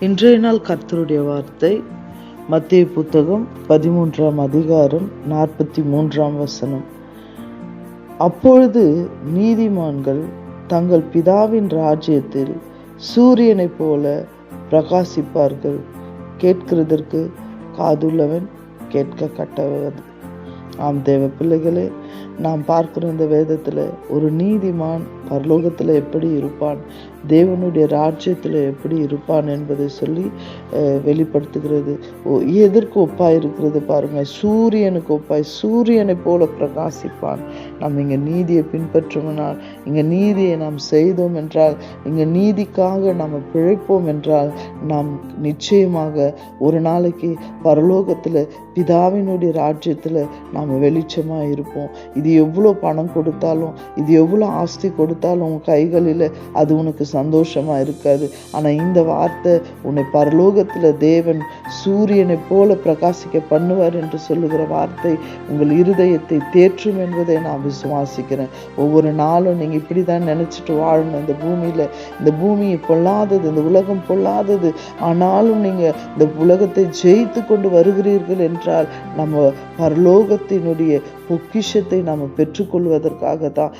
இன்றைய நாள் கர்த்தருடைய வார்த்தை மத்தேயு புத்தகம் 13ஆம் அதிகாரம் 43ஆம் வசனம். அப்பொழுது நீதிமான்கள் தங்கள் பிதாவின் ராஜ்யத்தில் சூரியனைப் போல பிரகாசிப்பார்கள். கேட்கிறதற்கு காதுள்ளவன் கேட்க கடவது. ஆம் தேவ பிள்ளைகளே, நாம் பார்க்கிற இந்த வேதத்தில் ஒரு நீதிமான் பரலோகத்தில் எப்படி இருப்பான், தேவனுடைய ராஜ்யத்தில் எப்படி இருப்பான் என்பதை சொல்லி வெளிப்படுத்துகிறது. எதற்கு ஒப்பாய் இருக்கிறது பாருங்க, சூரியனுக்கு ஒப்பாய், சூரியனை போல பிரகாசிப்பான். நம்ம இங்கே நீதியை பின்பற்றுவனால், இங்கே நீதியை நாம் செய்தோம் என்றால், இங்கே நீதிக்காக நம்ம பிழைப்போம் என்றால், நாம் நிச்சயமாக ஒரு நாளைக்கு பரலோகத்தில் பிதாவினுடைய ராஜ்யத்தில் நாம் வெளிச்சமாக இருப்போம். இது எவ்வளோ பணம் கொடுத்தாலும், இது எவ்வளோ ஆஸ்தி கொடுத்தாலும் உன் கைகளில் அது உனக்கு சந்தோஷமா இருக்காது. ஆனால் இந்த வார்த்தை உன்னை பரலோகத்தில் தேவன் சூரியனை போல பிரகாசிக்க பண்ணுவார் என்று சொல்லுகிற வார்த்தை உங்கள் இருதயத்தை தேற்றும் என்பதை நான் விசுவாசிக்கிறேன். ஒவ்வொரு நாளும் நீங்கள் இப்படி தான் நினச்சிட்டு வாழணும். இந்த பூமியில், இந்த பூமி பொல்லாதது, இந்த உலகம் பொல்லாதது, ஆனாலும் நீங்கள் இந்த உலகத்தை ஜெயித்து கொண்டு வருகிறீர்கள் என்றால் நம்ம பரலோகத்தினுடைய பொக்கிஷத்தை நாம் பெற்றுக்கொள்வதற்காக தான்.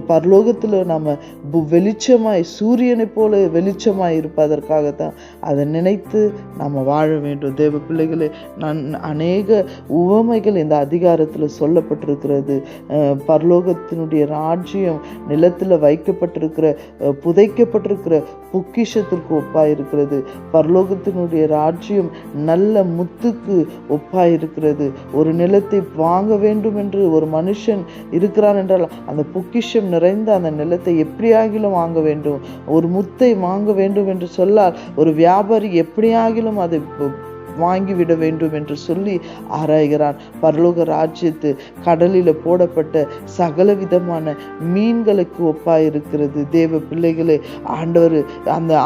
பரலோகத்தில் நம்ம வெளிச்சமாய், சூரியனை போல வெளிச்சமாய் இருப்பதற்காகத்தான். அதை நினைத்து நம்ம வாழ வேண்டும். தேவ பிள்ளைகளே, நான் அநேக உவமைகள் இந்த அதிகாரத்தில் சொல்லப்பட்டிருக்கிறது. பரலோகத்தினுடைய ராஜ்யம் நிலத்தில் வைக்கப்பட்டிருக்கிற, புதைக்கப்பட்டிருக்கிற பொக்கிஷத்திற்கு ஒப்பாய் இருக்கிறது. பரலோகத்தினுடைய ராஜ்யம் நல்ல முத்துக்கு ஒப்பாய் இருக்கிறது. ஒரு நிலத்தை வாங்க வேண்டும் என்று ஒரு மனுஷன் இருக்கிறான் என்றால், அந்த பொக்கிஷம் நிறைந்த அந்த நிலத்தை எப்படியாகிலும் வாங்க வேண்டும். ஒரு முத்தை வாங்க வேண்டும் என்று சொல்லால், ஒரு வியாபாரி எப்படியாகிலும் அதை வாங்கிவிட வேண்டும் என்று சொல்லி ஆராய்கிறான். பரலோக ராஜ்யத்து கடலில் போடப்பட்ட சகல விதமான மீன்களுக்கு ஒப்பாயிருக்கிறது. தேவ பிள்ளைகளே, ஆண்டவர்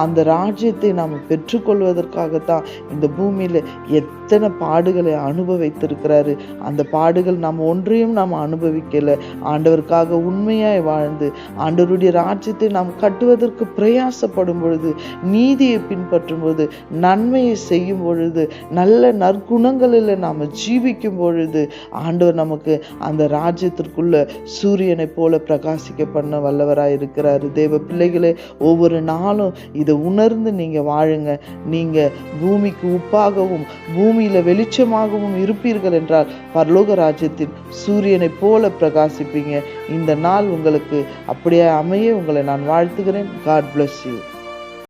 அந்த ராஜ்யத்தை நாம் பெற்றுக்கொள்வதற்காகத்தான் இந்த பூமியில் எத்தனை பாடுகளை அனுபவித்திருக்கிறாரு. அந்த பாடுகள் நாம் ஒன்றையும் நாம் அனுபவிக்கலை. ஆண்டவருக்காக உண்மையாய் வாழ்ந்து ஆண்டவருடைய ராஜ்யத்தை நாம் கட்டுவதற்கு பிரயாசப்படும் பொழுது, நீதியை பின்பற்றும் பொழுது, நன்மையை செய்யும் பொழுது, நல்ல நற்குணங்களில் நாம் ஜீவிக்கும் பொழுது, ஆண்டவர் நமக்கு அந்த ராஜ்யத்திற்குள்ள சூரியனை போல பிரகாசிக்க பண்ண வல்லவராய் இருக்கிறாரு. தேவ பிள்ளைகளே, ஒவ்வொரு நாளும் இதை உணர்ந்து நீங்க வாழுங்க. நீங்க பூமிக்கு உப்பாகவும் பூமியில வெளிச்சமாகவும் இருப்பீர்கள் என்றால் பரலோக ராஜ்யத்தின் சூரியனை போல பிரகாசிப்பீங்க. இந்த நாள் உங்களுக்கு அப்படியே அமைய உங்களை நான் வாழ்த்துகிறேன். God bless you.